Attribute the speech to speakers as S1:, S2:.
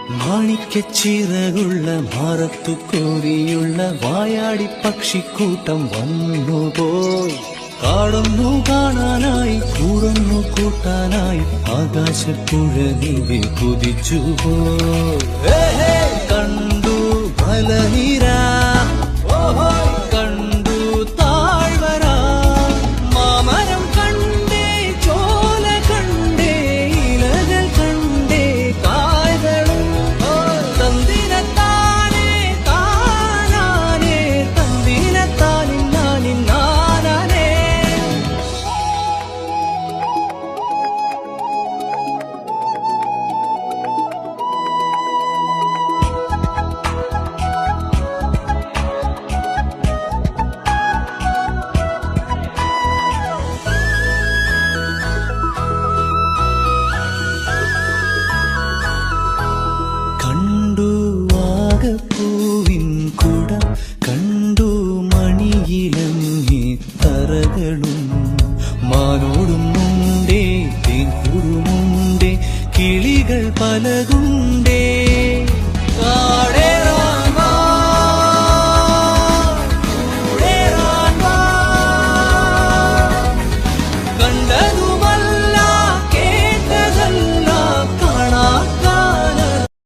S1: മാണിക്കച്ചിറകുള്ള മാറത്തു കോരിയുള്ള വായാടി പക്ഷിക്കൂട്ടം വന്നുപോയി. കാടൊന്നു കാണാനായി കൂടൊന്നു കൂട്ടാനായി ആകാശപ്പുഴ നീവി കുതിച്ചുപോയി. കണ്ടു മലനിര, കണ്ടു താഴ്വര, മാമരം കണ്ടേ, ചോല കണ്ടേ, ഇലകൾ കണ്ടേ, കായകളും തന്തിരത്താനേ താനാനേ, തന്തിരത്താനിന്നാനിന്നാനേ. കണ്ടു വാഗപ്പൂവിൻ കുട, കണ്ടു മണിയിലങ്ങി തറകളും, മാനോടും മുണ്ടേ തേൻകൂടുമുണ്ടേ, കിളികൾ പലതുണ്ട്.